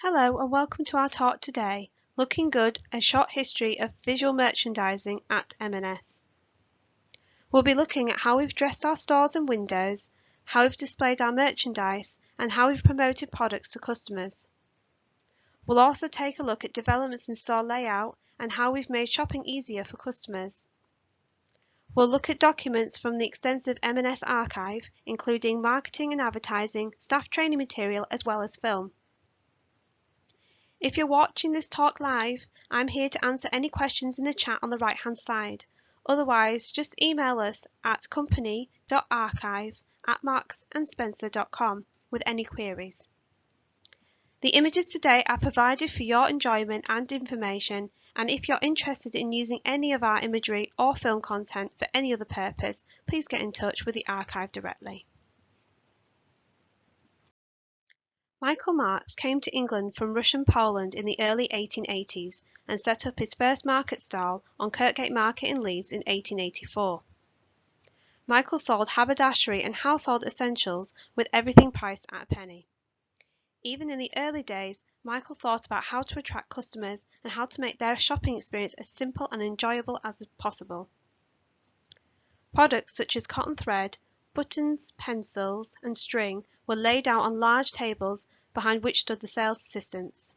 Hello and welcome to our talk today, Looking Good, a short history of visual merchandising at M&S. We'll be looking at how we've dressed our stores and windows, how we've displayed our merchandise, and how we've promoted products to customers. We'll also take a look at developments in store layout and how we've made shopping easier for customers. We'll look at documents from the extensive M&S archive, including marketing and advertising, staff training material, as well as film. If you're watching this talk live, I'm here to answer any questions in the chat on the right hand side. Otherwise, just email us at company.archive@marksandspencer.com with any queries. The images today are provided for your enjoyment and information, and if you're interested in using any of our imagery or film content for any other purpose, please get in touch with the archive directly. Michael Marks came to England from Russian Poland in the early 1880s and set up his first market stall on Kirkgate Market in Leeds in 1884. Michael sold haberdashery and household essentials with everything priced at a penny. Even in the early days, Michael thought about how to attract customers and how to make their shopping experience as simple and enjoyable as possible. Products such as cotton thread, buttons, pencils, and string were laid out on large tables behind which stood the sales assistants.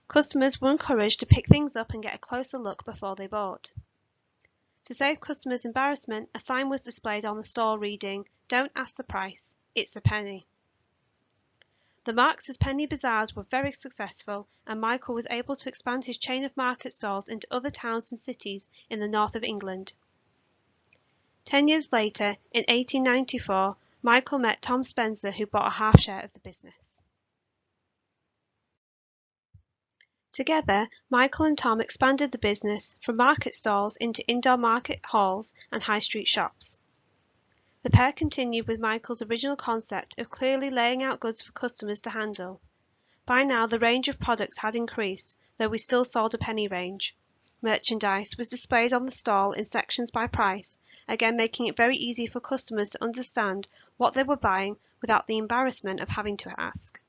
Customers were encouraged to pick things up and get a closer look before they bought. To save customers embarrassment, a sign was displayed on the store reading, "Don't ask the price, it's a penny." The Marks' penny bazaars were very successful, and Michael was able to expand his chain of market stalls into other towns and cities in the north of England. 10 years later, in 1894, Michael met Tom Spencer, who bought a half share of the business. Together, Michael and Tom expanded the business from market stalls into indoor market halls and high street shops. The pair continued with Michael's original concept of clearly laying out goods for customers to handle. By now, the range of products had increased, though we still sold a penny range. Merchandise was displayed on the stall in sections by price, again making it very easy for customers to understand what they were buying without the embarrassment of having to ask.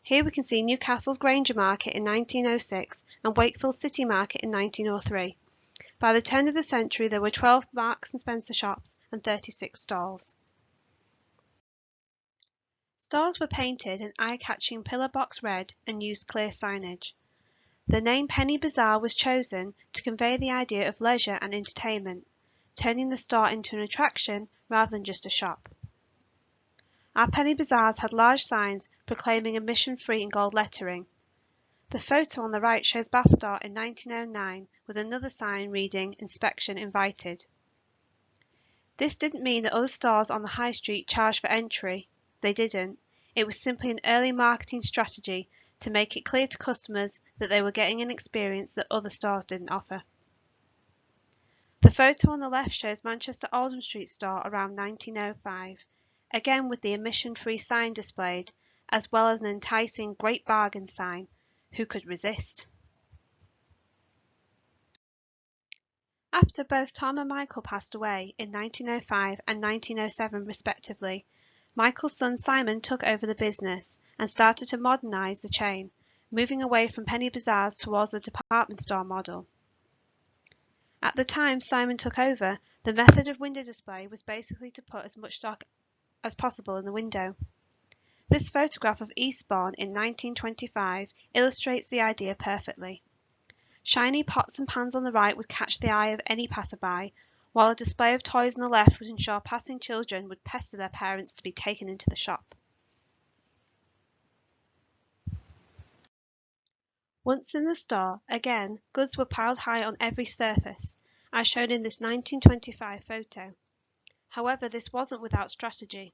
Here we can see Newcastle's Granger Market in 1906 and Wakefield's City Market in 1903. By the turn of the century, there were 12 Marks and Spencer shops and 36 stalls. Stores were painted an eye-catching pillar box red and used clear signage. The name Penny Bazaar was chosen to convey the idea of leisure and entertainment, turning the store into an attraction rather than just a shop. Our penny bazaars had large signs proclaiming emission-free in gold lettering. The photo on the right shows Bath Store in 1909 with another sign reading "Inspection Invited." This didn't mean that other stores on the high street charged for entry. They didn't. It was simply an early marketing strategy to make it clear to customers that they were getting an experience that other stores didn't offer. The photo on the left shows Manchester Oldham Street store around 1905, again with the emission-free sign displayed, as well as an enticing "Great Bargain" sign. Who could resist? After both Tom and Michael passed away in 1905 and 1907 respectively, Michael's son Simon took over the business and started to modernise the chain, moving away from penny bazaars towards a department store model. At the time Simon took over, the method of window display was basically to put as much stock as possible in the window. This photograph of Eastbourne in 1925 illustrates the idea perfectly. Shiny pots and pans on the right would catch the eye of any passerby, while a display of toys on the left would ensure passing children would pester their parents to be taken into the shop. Once in the store, again, goods were piled high on every surface, as shown in this 1925 photo. However, this wasn't without strategy.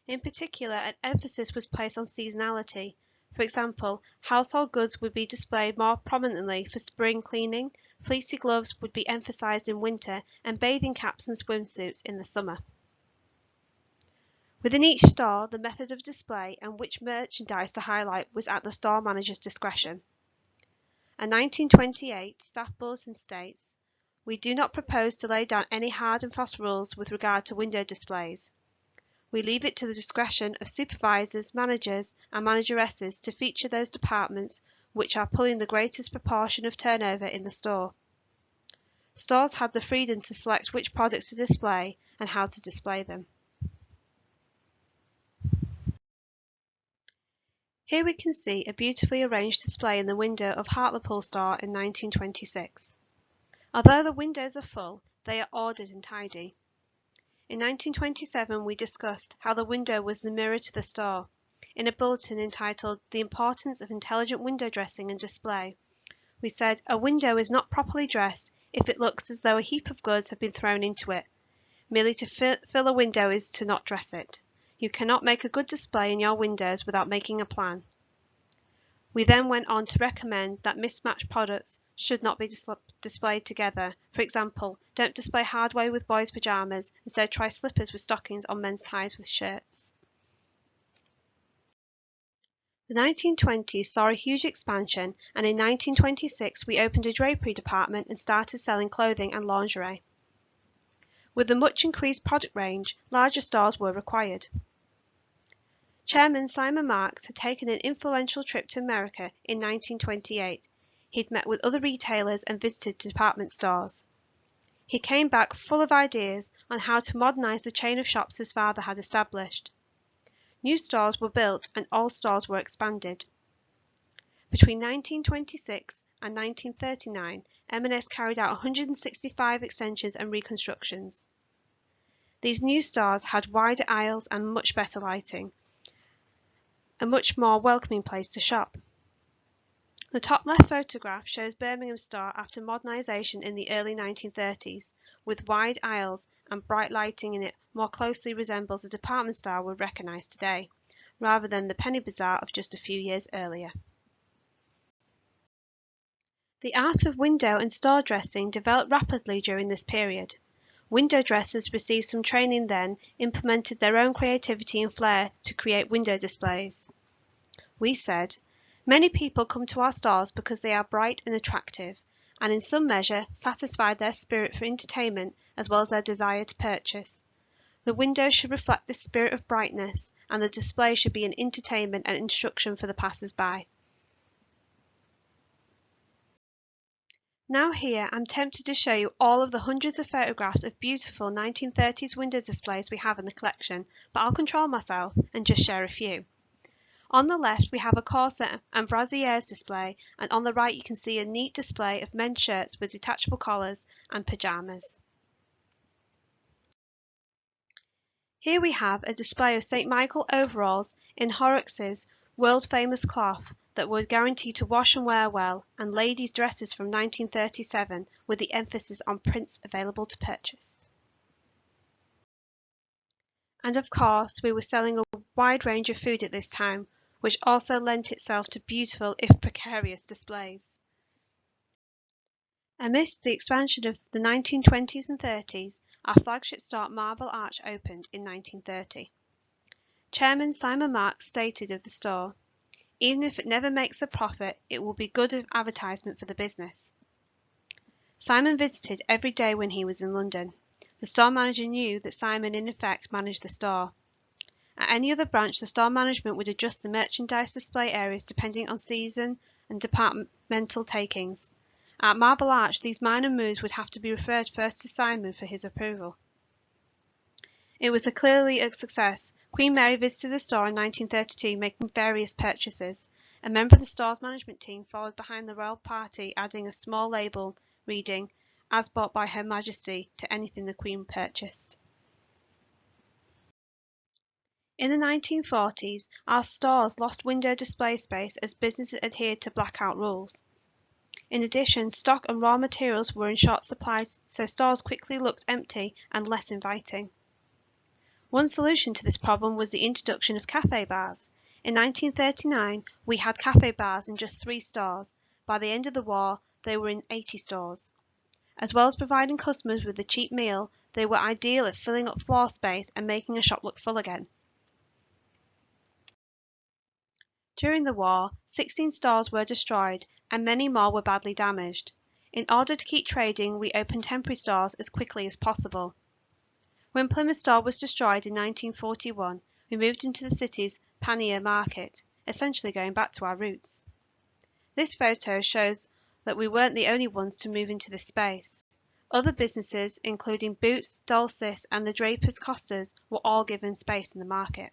In particular, an emphasis was placed on seasonality. For example, household goods would be displayed more prominently for spring cleaning, fleecy gloves would be emphasized in winter, and bathing caps and swimsuits in the summer. Within each store, the method of display and which merchandise to highlight was at the store manager's discretion. A 1928 staff bulletin states, "We do not propose to lay down any hard and fast rules with regard to window displays. We leave it to the discretion of supervisors, managers, and manageresses to feature those departments which are pulling the greatest proportion of turnover in the store. Stores had the freedom to select which products to display and how to display them. Here we can see a beautifully arranged display in the window of Hartlepool store in 1926. Although the windows are full, they are ordered and tidy. In 1927 we discussed how the window was the mirror to the store, in a bulletin entitled "The Importance of Intelligent Window Dressing and Display." We said, "A window is not properly dressed if it looks as though a heap of goods have been thrown into it. Merely to fill a window is to not dress it. You cannot make a good display in your windows without making a plan." We then went on to recommend that mismatched products should not be displayed together. For example, don't display hardware with boys' pajamas, instead try slippers with stockings on men's ties with shirts. The 1920s saw a huge expansion, and in 1926 we opened a drapery department and started selling clothing and lingerie. With the much increased product range, larger stores were required. Chairman Simon Marks had taken an influential trip to America in 1928. He'd met with other retailers and visited department stores. He came back full of ideas on how to modernize the chain of shops his father had established. New stores were built and old stores were expanded. Between 1926 and 1939, M&S carried out 165 extensions and reconstructions. These new stores had wider aisles and much better lighting, a much more welcoming place to shop. The top left photograph shows Birmingham store after modernisation in the early 1930s, with wide aisles and bright lighting in it more closely resembles a department store we recognise today, rather than the penny bazaar of just a few years earlier. The art of window and store dressing developed rapidly during this period. Window dressers received some training, then implemented their own creativity and flair to create window displays. We said, "Many people come to our stores because they are bright and attractive, and in some measure satisfy their spirit for entertainment as well as their desire to purchase. The windows should reflect this spirit of brightness, and the display should be an entertainment and instruction for the passers-by." Now here I'm tempted to show you all of the hundreds of photographs of beautiful 1930s window displays we have in the collection, but I'll control myself and just share a few. On the left we have a corset and brassieres display, and on the right you can see a neat display of men's shirts with detachable collars and pyjamas. Here we have a display of St. Michael overalls in Horrocks's world-famous cloth that were guaranteed to wash and wear well, and ladies' dresses from 1937 with the emphasis on prints available to purchase. And of course we were selling a wide range of food at this time, which also lent itself to beautiful if precarious displays. Amidst the expansion of the 1920s and 30s, our flagship store Marble Arch opened in 1930. Chairman Simon Marks stated of the store, "Even if it never makes a profit, it will be good advertisement for the business." Simon visited every day when he was in London. The store manager knew that Simon in effect managed the store. At any other branch, the store management would adjust the merchandise display areas depending on season and departmental takings. At Marble Arch, these minor moves would have to be referred first to Simon for his approval. It was clearly a success. Queen Mary visited the store in 1932, making various purchases. A member of the store's management team followed behind the royal party, adding a small label reading, "As bought by Her Majesty," to anything the Queen purchased. In the 1940s, our stores lost window display space as businesses adhered to blackout rules. In addition, stock and raw materials were in short supply, so stores quickly looked empty and less inviting. One solution to this problem was the introduction of cafe bars. In 1939, we had cafe bars in just 3 stores. By the end of the war, they were in 80 stores. As well as providing customers with a cheap meal, they were ideal at filling up floor space and making a shop look full again. During the war, 16 stores were destroyed and many more were badly damaged. In order to keep trading, we opened temporary stores as quickly as possible. When Plymouth Store was destroyed in 1941, we moved into the city's pannier market, essentially going back to our roots. This photo shows that we weren't the only ones to move into this space. Other businesses, including Boots, Dulcis and the Drapers Costas, were all given space in the market.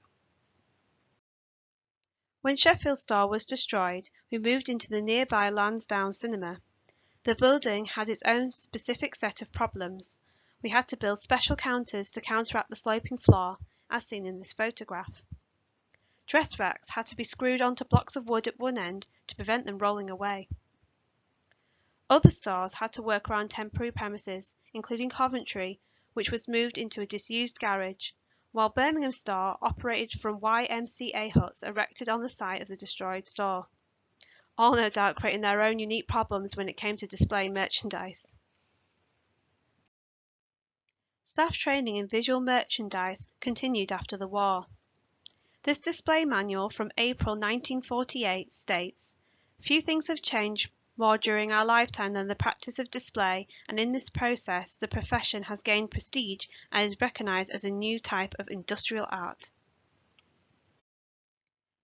When Sheffield Store was destroyed, we moved into the nearby Lansdowne Cinema. The building had its own specific set of problems. We had to build special counters to counteract the sloping floor, as seen in this photograph. Dress racks had to be screwed onto blocks of wood at one end to prevent them rolling away. Other stores had to work around temporary premises, including Coventry, which was moved into a disused garage, while Birmingham Store operated from YMCA huts erected on the site of the destroyed store, all no doubt creating their own unique problems when it came to displaying merchandise. Staff training in visual merchandise continued after the war. This display manual from April 1948 states, "Few things have changed more during our lifetime than the practice of display, and in this process the profession has gained prestige and is recognized as a new type of industrial art."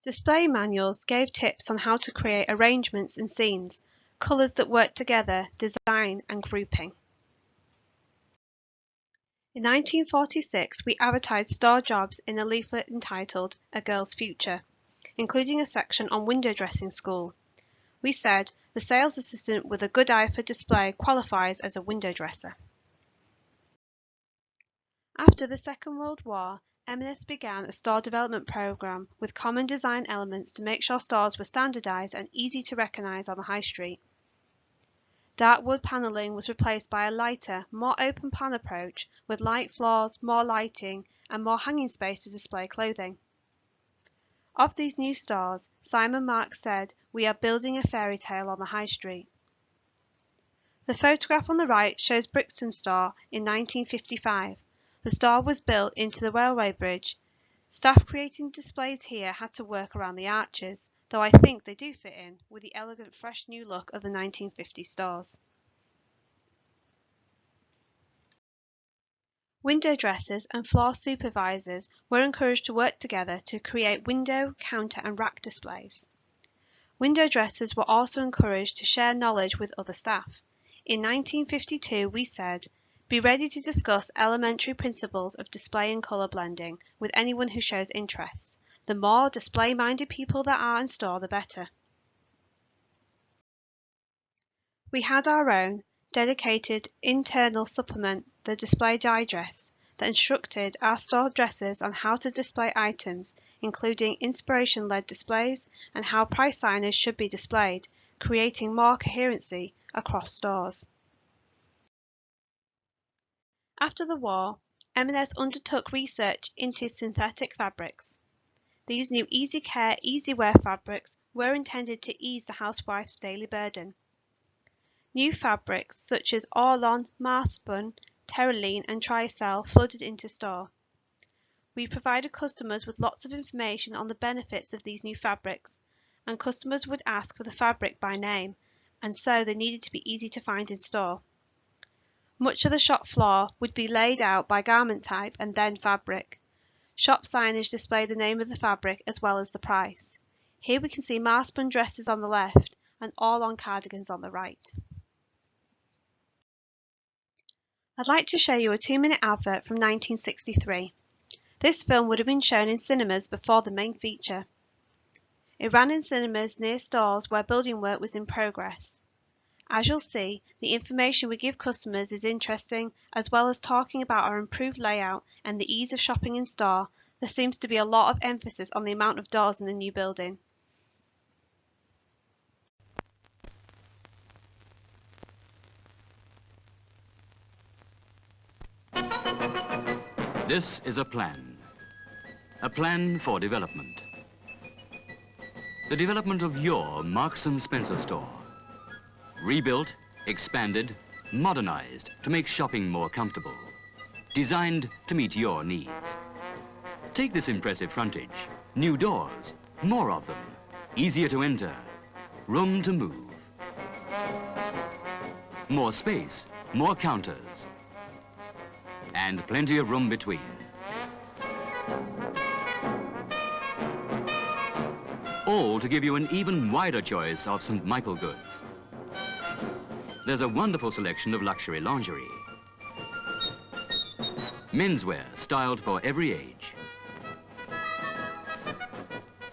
Display manuals gave tips on how to create arrangements and scenes, colors that worked together, design and grouping. In 1946, we advertised store jobs in a leaflet entitled "A Girl's Future," including a section on window dressing school. We said, "The sales assistant with a good eye for display qualifies as a window dresser." After the Second World War, M&S began a store development program with common design elements to make sure stores were standardized and easy to recognize on the high street. Dark wood paneling was replaced by a lighter, more open plan approach with light floors, more lighting, and more hanging space to display clothing. Of these new stores, Simon Marks said, "We are building a fairy tale on the high street." The photograph on the right shows Brixton Store in 1955. The store was built into the railway bridge. Staff creating displays here had to work around the arches, though I think they do fit in with the elegant fresh new look of the 1950 stores. Window dressers and floor supervisors were encouraged to work together to create window, counter and rack displays. Window dressers were also encouraged to share knowledge with other staff. In 1952 we said, "Be ready to discuss elementary principles of display and colour blending with anyone who shows interest. The more display-minded people there are in store, the better." We had our own dedicated internal supplement, the Display Digest, that instructed our store dressers on how to display items, including inspiration-led displays and how price signage should be displayed, creating more coherency across stores. After the war, M&S undertook research into synthetic fabrics. These new easy care, easy wear fabrics were intended to ease the housewife's daily burden. New fabrics such as Orlon, Marspun, Terraline and Tricell flooded into store. We provided customers with lots of information on the benefits of these new fabrics, and customers would ask for the fabric by name, and so they needed to be easy to find in store. Much of the shop floor would be laid out by garment type and then fabric. Shop signage displayed the name of the fabric as well as the price. Here we can see Marspun dresses on the left and Orlon cardigans on the right. I'd like to show you a 2-minute advert from 1963. This film would have been shown in cinemas before the main feature. It ran in cinemas near stores where building work was in progress. As you'll see, the information we give customers is interesting, as well as talking about our improved layout and the ease of shopping in store. There seems to be a lot of emphasis on the amount of doors in the new building. This is a plan for development. The development of your Marks & Spencer store. Rebuilt, expanded, modernized to make shopping more comfortable. Designed to meet your needs. Take this impressive frontage. New doors, more of them. Easier to enter. Room to move. More space, more counters. and plenty of room between. All to give you an even wider choice of St. Michael goods. There's a wonderful selection of luxury lingerie. Menswear styled for every age.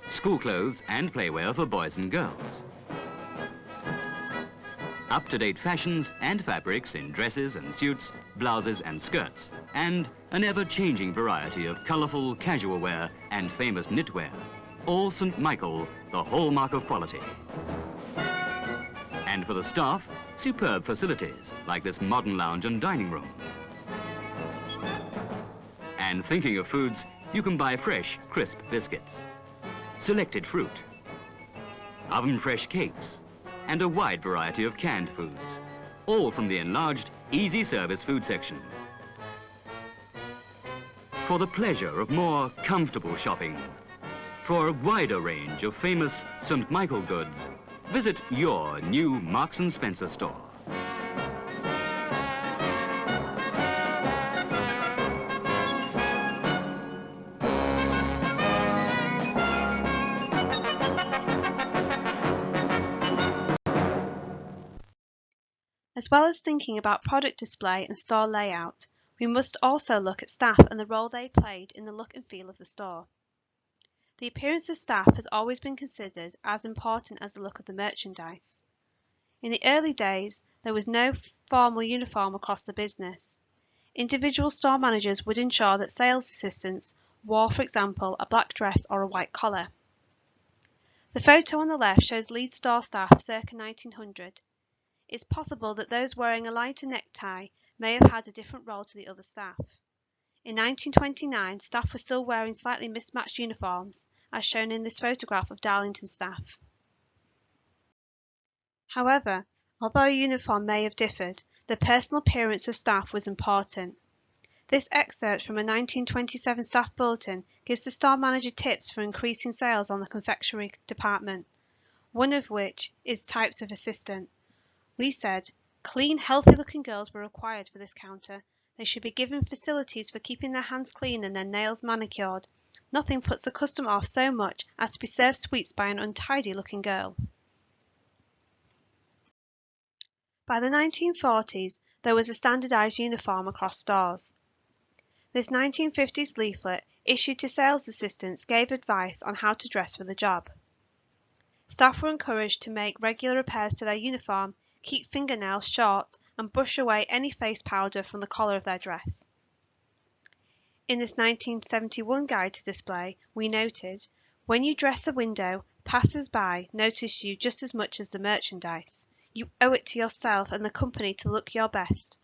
School clothes and playwear for boys and girls. Up-to-date fashions and fabrics in dresses and suits, blouses and skirts, and an ever-changing variety of colourful casual wear and famous knitwear. All St. Michael, the hallmark of quality. And for the staff, superb facilities like this modern lounge and dining room. And thinking of foods, you can buy fresh, crisp biscuits, selected fruit, oven-fresh cakes, and a wide variety of canned foods, all from the enlarged, easy-service food section. For the pleasure of more comfortable shopping, for a wider range of famous St. Michael goods, visit your new Marks & Spencer store. As well as thinking about product display and store layout, we must also look at staff and the role they played in the look and feel of the store. The appearance of staff has always been considered as important as the look of the merchandise. In the early days, there was no formal uniform across the business. Individual store managers would ensure that sales assistants wore, for example, a black dress or a white collar. The photo on the left shows lead store staff circa 1900. It's possible that those wearing a lighter necktie may have had a different role to the other staff. In 1929, staff were still wearing slightly mismatched uniforms, as shown in this photograph of Darlington staff. However, although uniform may have differed, the personal appearance of staff was important. This excerpt from a 1927 staff bulletin gives the store manager tips for increasing sales on the confectionery department, one of which is types of assistant. We said, clean, healthy-looking girls were required for this counter. They should be given facilities for keeping their hands clean and their nails manicured. Nothing puts a customer off so much as to be served sweets by an untidy-looking girl. By the 1940s, there was a standardised uniform across stores. This 1950s leaflet, issued to sales assistants, gave advice on how to dress for the job. Staff were encouraged to make regular repairs to their uniform, keep fingernails short, and brush away any face powder from the collar of their dress. In this 1971 guide to display, we noted, when you dress a window, passers-by notice you just as much as the merchandise. You owe it to yourself and the company to look your best.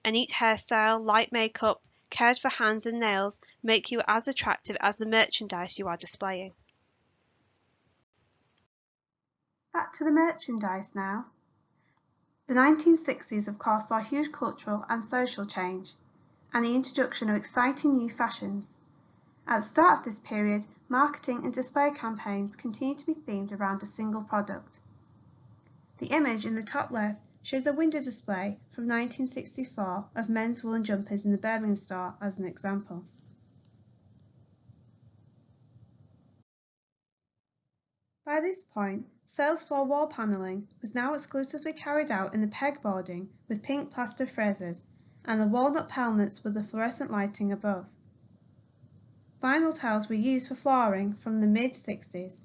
A neat hairstyle, light makeup, cared for hands and nails make you as attractive as the merchandise you are displaying. Back to the merchandise now. The 1960s, of course, saw huge cultural and social change, and the introduction of exciting new fashions. At the start of this period, marketing and display campaigns continued to be themed around a single product. The image in the top left shows a window display from 1964 of men's woolen jumpers in the Birmingham store as an example. By this point, sales floor wall panelling was now exclusively carried out in the pegboarding with pink plaster friezes and the walnut pelmets with the fluorescent lighting above. Vinyl tiles were used for flooring from the mid-60s.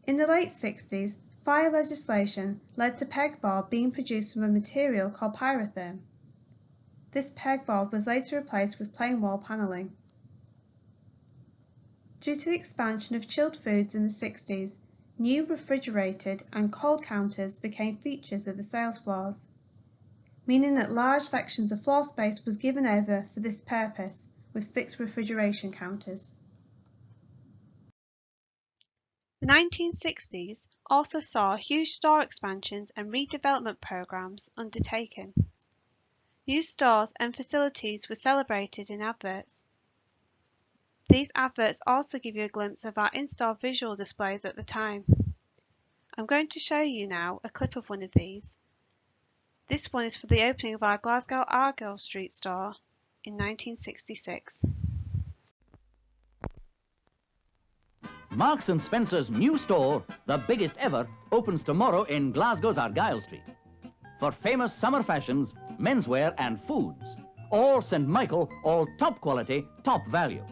In the late 60s, fire legislation led to pegboard being produced from a material called pyrotherm. This pegboard was later replaced with plain wall panelling. Due to the expansion of chilled foods in the 60s, new refrigerated and cold counters became features of the sales floors, meaning that large sections of floor space was given over for this purpose with fixed refrigeration counters. The 1960s also saw huge store expansions and redevelopment programs undertaken. New stores and facilities were celebrated in adverts. These adverts also give you a glimpse of our in-store visual displays at the time. I'm going to show you now a clip of one of these. This one is for the opening of our Glasgow Argyle Street store in 1966. Marks & Spencer's new store, the biggest ever, opens tomorrow in Glasgow's Argyle Street. For famous summer fashions, menswear and foods. All St. Michael, all top quality, top value.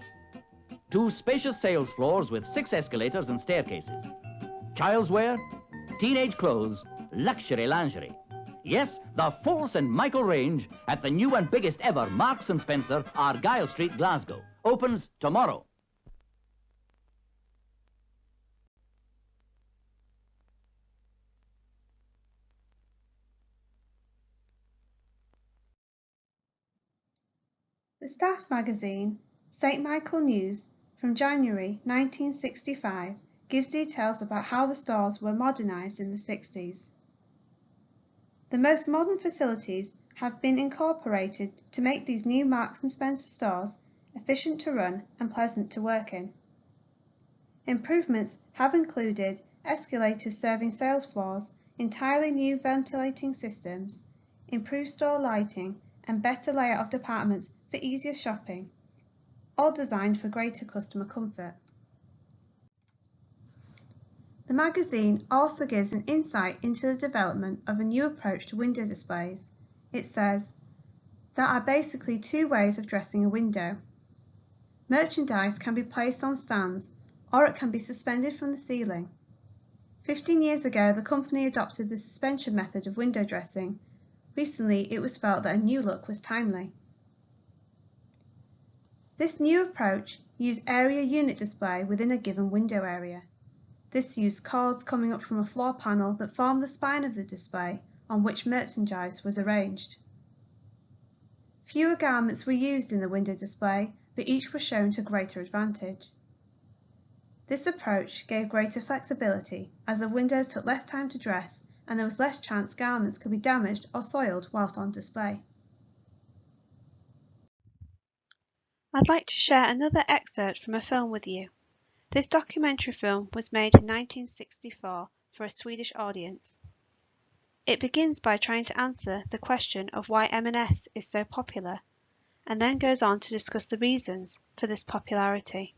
2 spacious sales floors with 6 escalators and staircases. Child's wear, teenage clothes, luxury lingerie. Yes, the full St. Michael range at the new and biggest ever Marks & Spencer, Argyle Street, Glasgow. Opens tomorrow. The Staff magazine, St. Michael News, from January 1965, gives details about how the stores were modernised in the 60s. The most modern facilities have been incorporated to make these new Marks & Spencer stores efficient to run and pleasant to work in. Improvements have included escalators serving sales floors, entirely new ventilating systems, improved store lighting, and better layout of departments for easier shopping, all designed for greater customer comfort. The magazine also gives an insight into the development of a new approach to window displays. It says, there are basically 2 ways of dressing a window. Merchandise can be placed on stands, or it can be suspended from the ceiling. 15 years ago, the company adopted the suspension method of window dressing. Recently, it was felt that a new look was timely. This new approach used area unit display within a given window area. This used cords coming up from a floor panel that formed the spine of the display on which merchandise was arranged. Fewer garments were used in the window display, but each were shown to greater advantage. This approach gave greater flexibility as the windows took less time to dress and there was less chance garments could be damaged or soiled whilst on display. I'd like to share another excerpt from a film with you. This documentary film was made in 1964 for a Swedish audience. It begins by trying to answer the question of why M&S is so popular, and then goes on to discuss the reasons for this popularity.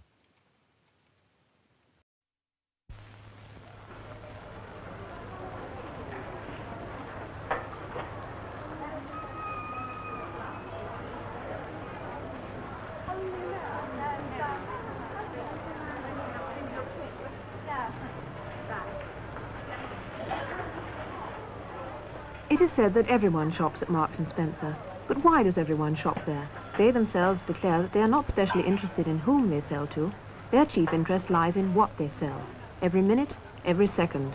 It is said that everyone shops at Marks & Spencer, but why does everyone shop there? They themselves declare that they are not specially interested in whom they sell to. Their chief interest lies in what they sell, every minute, every second.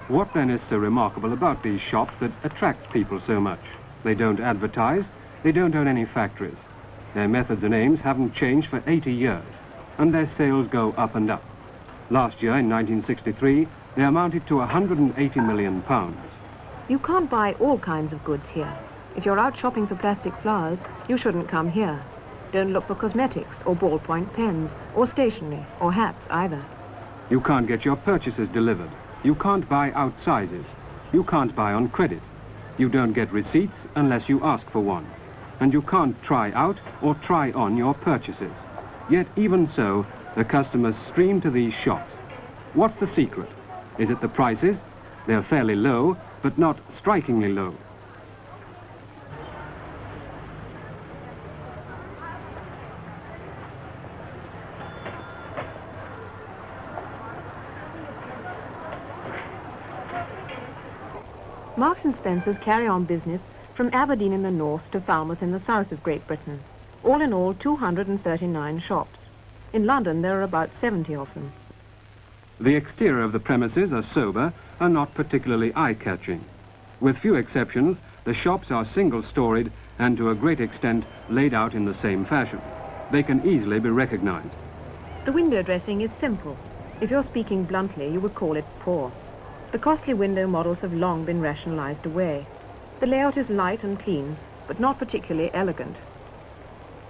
What then is so remarkable about these shops that attracts people so much? They don't advertise, they don't own any factories. Their methods and aims haven't changed for 80 years, and their sales go up and up. Last year, in 1963, they amounted to £180 million. You can't buy all kinds of goods here. If you're out shopping for plastic flowers, you shouldn't come here. Don't look for cosmetics or ballpoint pens or stationery or hats either. You can't get your purchases delivered. You can't buy out sizes. You can't buy on credit. You don't get receipts unless you ask for one. And you can't try out or try on your purchases. Yet even so, the customers stream to these shops. What's the secret? Is it the prices? They're fairly low, but not strikingly low. Marks & Spencer's carry on business from Aberdeen in the north to Falmouth in the south of Great Britain. All in all, 239 shops. In London, there are about 70 of them. The exterior of the premises are sober and not particularly eye-catching. With few exceptions, the shops are single-storied and to a great extent laid out in the same fashion. They can easily be recognized. The window dressing is simple. If you're speaking bluntly, you would call it poor. The costly window models have long been rationalized away. The layout is light and clean, but not particularly elegant.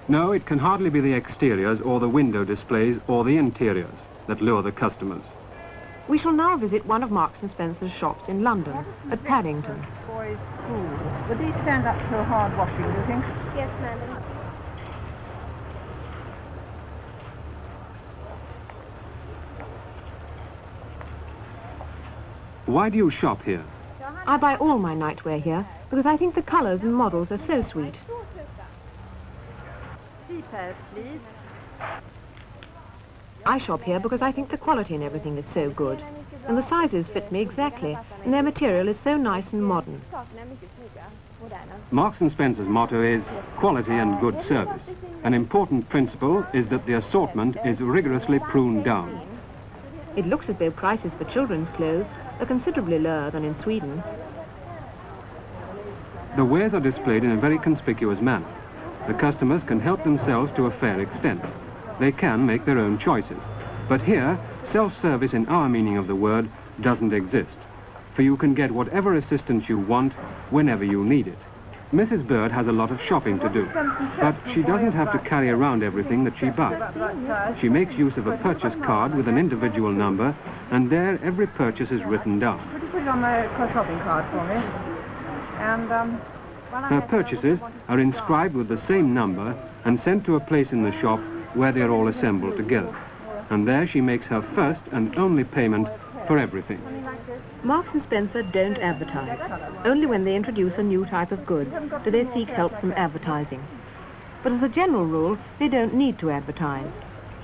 No, it can hardly be the exteriors or the window displays or the interiors that lure the customers. We shall now visit one of Marks and Spencer's shops in London, at Paddington. Boys' school. Would these stand up to hard washing, do you think? Yes, madam. Why do you shop here? I buy all my nightwear here because I think the colours and models are so sweet. Slippers, please. I shop here because I think the quality and everything is so good. And the sizes fit me exactly, and their material is so nice and modern. Marks and Spencer's motto is quality and good service. An important principle is that the assortment is rigorously pruned down. It looks as though prices for children's clothes are considerably lower than in Sweden. The wares are displayed in a very conspicuous manner. The customers can help themselves to a fair extent. They can make their own choices. But here, self-service in our meaning of the word doesn't exist. For you can get whatever assistance you want whenever you need it. Mrs. Bird has a lot of shopping to do, but she doesn't have to carry around everything that she buys. She makes use of a purchase card with an individual number, and there every purchase is written down. Could you put it on the shopping card for me? And, Her purchases are inscribed with the same number and sent to a place in the shop where they are all assembled together. And there she makes her first and only payment for everything. Marks and Spencer don't advertise. Only when they introduce a new type of goods do they seek help from advertising. But as a general rule, they don't need to advertise.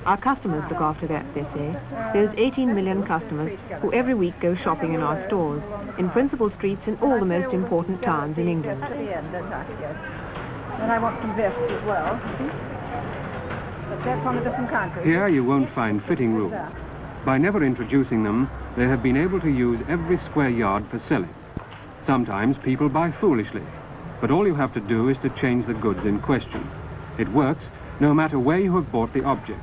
Our customers look after that, they say. Those 18 million customers who every week go shopping in our stores, in principal streets in all the most important towns in England. And I want some vests as well. But that's on a different country. Here you won't find fitting rules. By never introducing them, they have been able to use every square yard for selling. Sometimes people buy foolishly, but all you have to do is to change the goods in question. It works no matter where you have bought the object.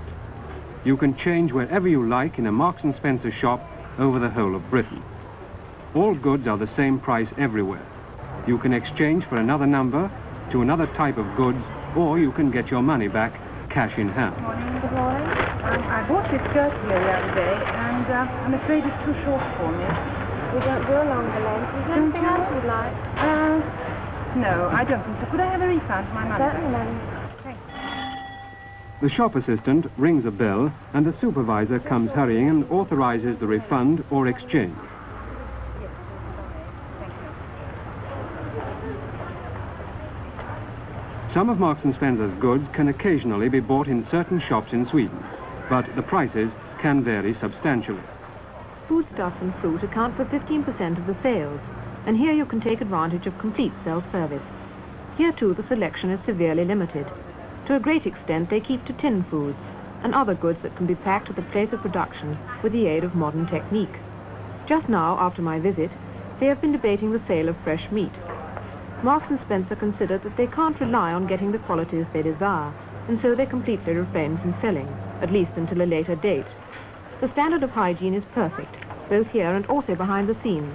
You can change wherever you like in a Marks and Spencer shop over the whole of Britain. All goods are the same price everywhere. You can exchange for another number to another type of goods, or you can get your money back cash in hand. Good morning. I bought this skirt here the other day, and I'm afraid it's too short for me. We don't do a longer length. Is there anything else you'd like? No, I don't think so. Could I have a refund for my money back? Certainly, madam. Thanks. The shop assistant rings a bell and the supervisor comes hurrying and authorizes the refund or exchange. Some of Marks and Spencer's goods can occasionally be bought in certain shops in Sweden, but the prices can vary substantially. Foodstuffs and fruit account for 15% of the sales, and here you can take advantage of complete self-service. Here too the selection is severely limited. To a great extent they keep to tin foods and other goods that can be packed at the place of production with the aid of modern technique. Just now, after my visit, they have been debating the sale of fresh meat. Marks and Spencer consider that they can't rely on getting the qualities they desire, and so they completely refrain from selling, at least until a later date. The standard of hygiene is perfect, both here and also behind the scenes.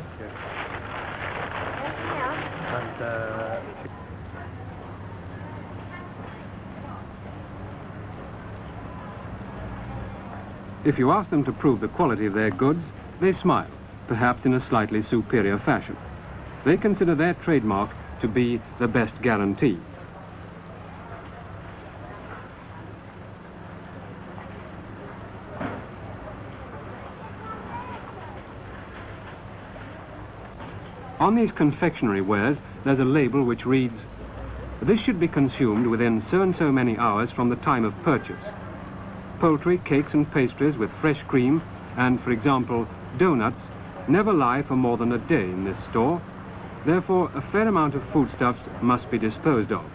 If you ask them to prove the quality of their goods, they smile, perhaps in a slightly superior fashion. They consider their trademark to be the best guarantee. On these confectionery wares, there's a label which reads, "This should be consumed within so and so many hours from the time of purchase." Poultry, cakes and pastries with fresh cream and, for example, donuts never lie for more than a day in this store. Therefore, a fair amount of foodstuffs must be disposed of.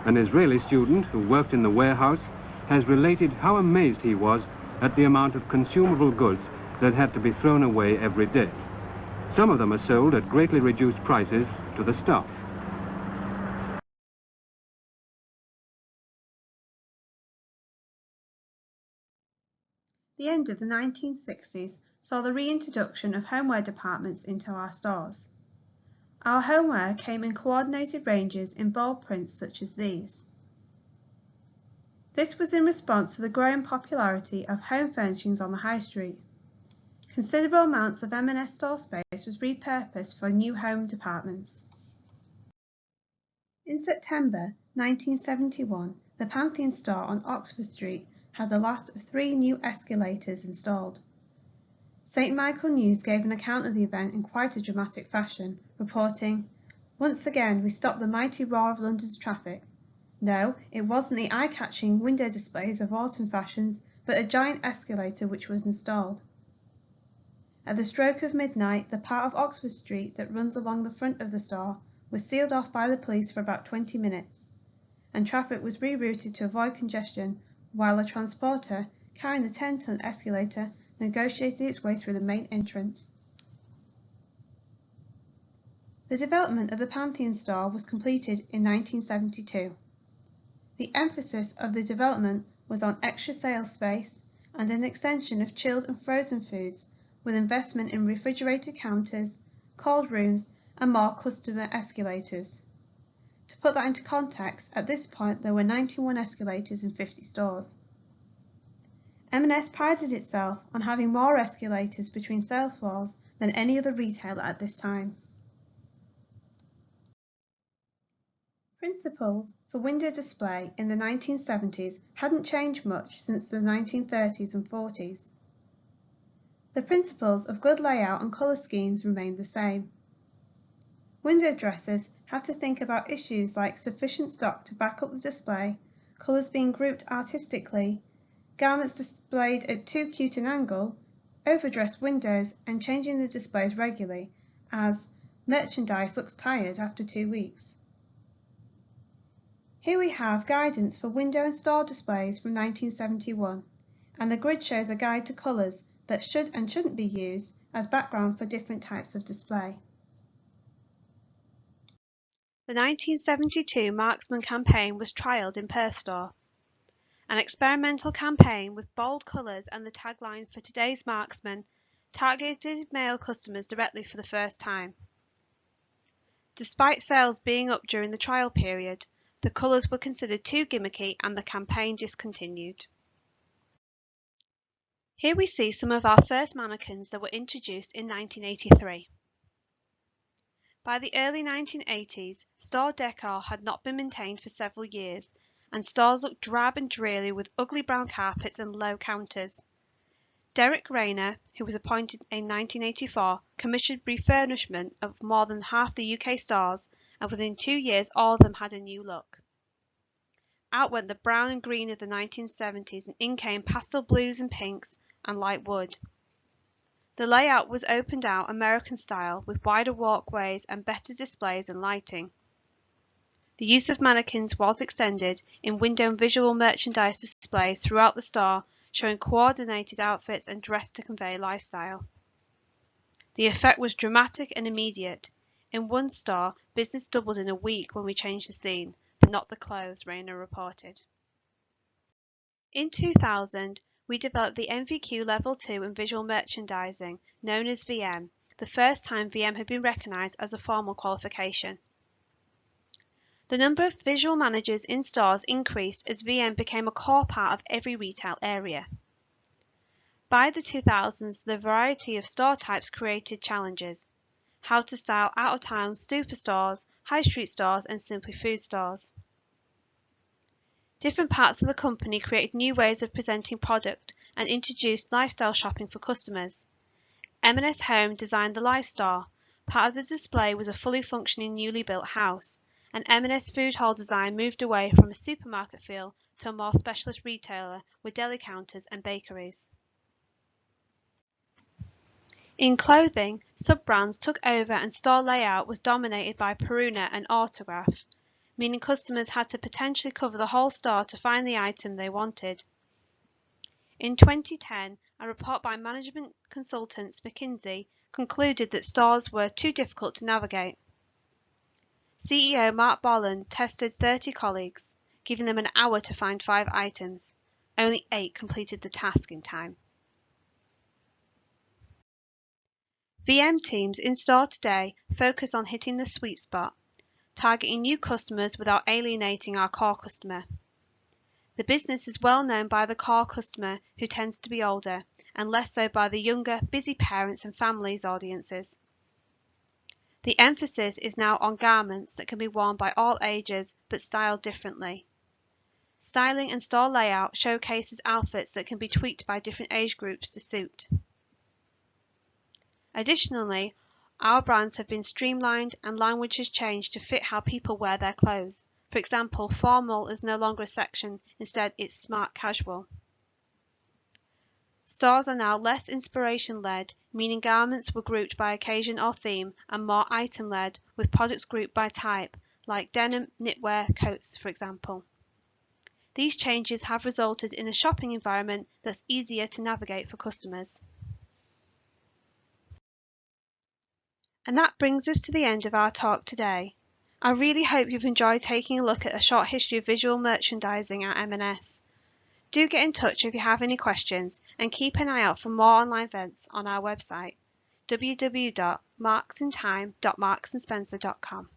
An Israeli student who worked in the warehouse has related how amazed he was at the amount of consumable goods that had to be thrown away every day. Some of them are sold at greatly reduced prices to the staff. The end of the 1960s saw the reintroduction of homeware departments into our stores. Our homeware came in coordinated ranges in bold prints such as these. This was in response to the growing popularity of home furnishings on the high street. Considerable amounts of M&S store space was repurposed for new home departments. In September 1971, the Pantheon store on Oxford Street had the last of 3 new escalators installed. St. Michael News gave an account of the event in quite a dramatic fashion, reporting, "Once again we stopped the mighty roar of London's traffic. No, it wasn't the eye-catching window displays of autumn fashions, but a giant escalator which was installed." At the stroke of midnight, the part of Oxford Street that runs along the front of the store was sealed off by the police for about 20 minutes, and traffic was rerouted to avoid congestion while a transporter carrying the 10-ton escalator negotiated its way through the main entrance. The development of the Pantheon store was completed in 1972. The emphasis of the development was on extra sales space and an extension of chilled and frozen foods, with investment in refrigerated counters, cold rooms, and more customer escalators. To put that into context, at this point there were 91 escalators in 50 stores. M&S prided itself on having more escalators between sale floors than any other retailer at this time. Principles for window display in the 1970s hadn't changed much since the 1930s and 40s. The principles of good layout and colour schemes remained the same. Window dressers had to think about issues like sufficient stock to back up the display, colours being grouped artistically, garments displayed at too cute an angle, overdressed windows, and changing the displays regularly, as merchandise looks tired after 2 weeks. Here we have guidance for window and store displays from 1971, and the grid shows a guide to colours that should and shouldn't be used as background for different types of display. The 1972 Marksman campaign was trialled in Perth store. An experimental campaign with bold colours and the tagline "For today's Marksman" targeted male customers directly for the first time. Despite sales being up during the trial period, the colours were considered too gimmicky and the campaign discontinued. Here we see some of our first mannequins that were introduced in 1983. By the early 1980s, store decor had not been maintained for several years, and stores looked drab and dreary with ugly brown carpets and low counters. Derek Granger, who was appointed in 1984, commissioned refurbishment of more than half the UK stores, and within 2 years all of them had a new look. Out went the brown and green of the 1970s, and in came pastel blues and pinks and light wood. The layout was opened out American style with wider walkways and better displays and lighting. The use of mannequins was extended in window and visual merchandise displays throughout the store, showing coordinated outfits and dress to convey lifestyle. The effect was dramatic and immediate. In one store, business doubled in a week when we changed the scene, but not the clothes, Rayner reported. In 2000, we developed the NVQ Level 2 in Visual Merchandising, known as VM, the first time VM had been recognised as a formal qualification. The number of visual managers in stores increased as VM became a core part of every retail area. By the 2000s, the variety of store types created challenges. How to style out-of-town superstores, high street stores and simply food stores. Different parts of the company created new ways of presenting product and introduced lifestyle shopping for customers. M&S Home designed the Life Store. Part of the display was a fully functioning newly built house, and M&S Food Hall design moved away from a supermarket feel to a more specialist retailer with deli counters and bakeries. In clothing, sub-brands took over and store layout was dominated by Peruna and Autograph, meaning customers had to potentially cover the whole store to find the item they wanted. In 2010, a report by management consultants McKinsey concluded that stores were too difficult to navigate. CEO Mark Bolland tested 30 colleagues, giving them an hour to find 5 items. Only 8 completed the task in time. VM teams in store today focus on hitting the sweet spot, targeting new customers without alienating our core customer. The business is well known by the core customer, who tends to be older, and less so by the younger, busy parents and families audiences. The emphasis is now on garments that can be worn by all ages but styled differently. Styling and store layout showcases outfits that can be tweaked by different age groups to suit. Additionally, our brands have been streamlined and language has changed to fit how people wear their clothes. For example, formal is no longer a section, instead it's smart casual. Stores are now less inspiration-led, meaning garments were grouped by occasion or theme, and more item-led, with products grouped by type, like denim, knitwear, coats, for example. These changes have resulted in a shopping environment that's easier to navigate for customers. And that brings us to the end of our talk today. I really hope you've enjoyed taking a look at a short history of visual merchandising at M&S. Do get in touch if you have any questions, and keep an eye out for more online events on our website, www.marksintime.marksandspencer.com.